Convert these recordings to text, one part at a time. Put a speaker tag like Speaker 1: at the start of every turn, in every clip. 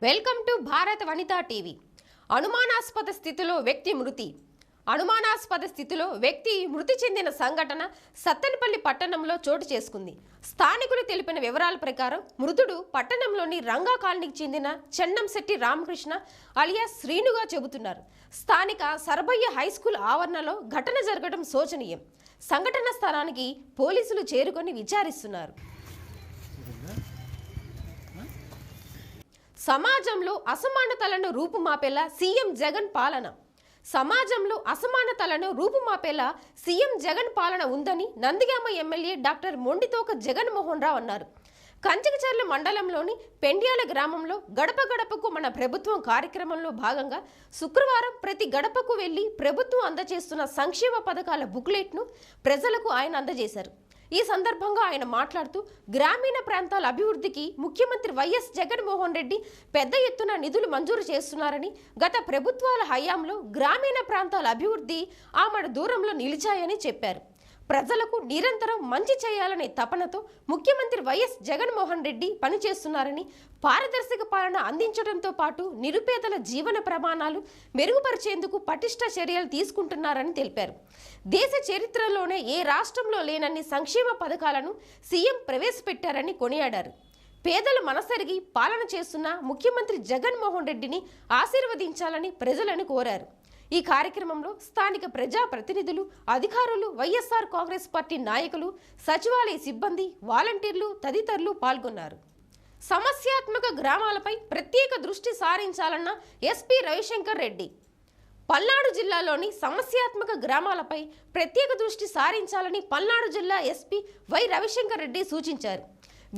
Speaker 1: Welcome to Bharat Vanitha TV. అనుమానాస్పద స్థితిలో వ్యక్తి మృతి చెందిన సంఘటన సత్తెనపల్లి పట్టణంలో చోటు చేసుకుంది. స్థానికులు తెలిపిన వివరాల ప్రకారం మృతుడు పట్టణంలోని రంగా కాలనీకి చెందిన చెన్నంశెట్టి రామకృష్ణ అలియాస్ శ్రీనుగా చెబుతున్నారు. స్థానిక సర్బయ్య హైస్కూల్ ఆవరణలో ఘటన జరగడం శోచనీయం. సంఘటన స్థలానికి పోలీసులు చేరుకొని విచారిస్తున్నారు. సమాజంలో అసమానతలను రూపుమాపేలా సీఎం జగన్ పాలన ఉందని నందిగామ ఎమ్మెల్యే డాక్టర్ మొండితోక జగన్మోహన్ రావు అన్నారు. కంచికచర్ల మండలంలోని పెండ్యాల గ్రామంలో గడప గడపకు మన ప్రభుత్వం కార్యక్రమంలో భాగంగా శుక్రవారం ప్రతి గడపకు వెళ్లి ప్రభుత్వం అందజేస్తున్న సంక్షేమ పథకాల బుక్లెట్ను ప్రజలకు ఆయన అందజేశారు. ఈ సందర్భంగా ఆయన మాట్లాడుతూ గ్రామీణ ప్రాంతాల అభివృద్ధికి ముఖ్యమంత్రి వైఎస్ జగన్మోహన్ రెడ్డి పెద్ద ఎత్తున నిధులు మంజూరు చేస్తున్నారని, గత ప్రభుత్వాల హయాంలో గ్రామీణ ప్రాంతాల అభివృద్ధి ఆమడ దూరంలో నిలిచాయని చెప్పారు. ప్రజలకు నిరంతరం మంచి చేయాలనే తపనతో ముఖ్యమంత్రి వైఎస్ జగన్మోహన్ రెడ్డి పనిచేస్తున్నారని, పారదర్శక పాలన అందించడంతో పాటు నిరుపేదల జీవన ప్రమాణాలు మెరుగుపరిచేందుకు పటిష్ట చర్యలు తీసుకుంటున్నారని తెలిపారు. దేశ చరిత్రలోనే ఏ రాష్ట్రంలో లేనన్ని సంక్షేమ పథకాలను సీఎం ప్రవేశపెట్టారని కొనియాడారు. పేదల మనసెరిగి పాలన చేస్తున్న ముఖ్యమంత్రి జగన్మోహన్ రెడ్డిని ఆశీర్వదించాలని ప్రజలను కోరారు. ఈ కార్యక్రమంలో స్థానిక ప్రజా ప్రతినిధులు, అధికారులు, వైఎస్ఆర్ కాంగ్రెస్ పార్టీ నాయకులు, సచివాలయ సిబ్బంది, వాలంటీర్లు తదితరులు పాల్గొన్నారు. సమస్యాత్మక గ్రామాలపై ప్రత్యేక దృష్టి సారించాలన్న ఎస్పీ రవిశంకర్ రెడ్డి. పల్నాడు జిల్లాలోని సమస్యాత్మక గ్రామాలపై ప్రత్యేక దృష్టి సారించాలని పల్నాడు జిల్లా ఎస్పీ వై రవిశంకర్ రెడ్డి సూచించారు.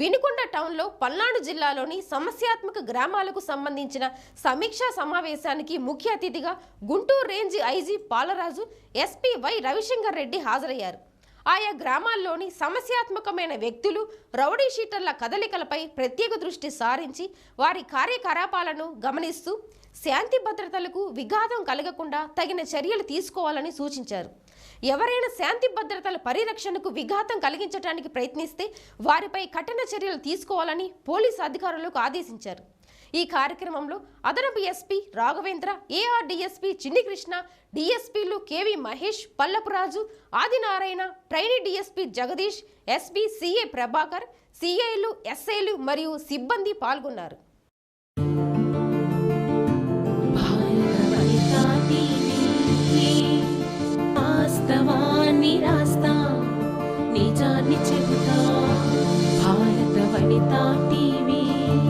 Speaker 1: వినుకొండ టౌన్లో పల్నాడు జిల్లాలోని సమస్యాత్మక గ్రామాలకు సంబంధించిన సమీక్షా సమావేశానికి ముఖ్య అతిథిగా Guntur range IG Palaraju, SP why Ravishankar Reddy హాజరయ్యారు. ఆయా గ్రామాల్లోని సమస్యాత్మకమైన వ్యక్తులు, రౌడీ షీటర్ల కదలికలపై ప్రత్యేక దృష్టి సారించి వారి కార్యకలాపాలను గమనిస్తూ శాంతి భద్రతలకు విఘాతం కలగకుండా తగిన చర్యలు తీసుకోవాలని సూచించారు. ఎవరైనా శాంతి భద్రతల పరిరక్షణకు విఘాతం కలిగించడానికి ప్రయత్నిస్తే వారిపై కఠిన చర్యలు తీసుకోవాలని పోలీసు అధికారులకు ఆదేశించారు. ఈ కార్యక్రమంలో అదనపు SP Raghavendra, AR DSP Chinnikrishna, డిఎస్పీలు KV Mahesh, Pallapuraju, Adinarayana, trainee DSP Jagadish, SP CA Prabhakar, సిఐలు, ఎస్ఐలు మరియు సిబ్బంది పాల్గొన్నారు.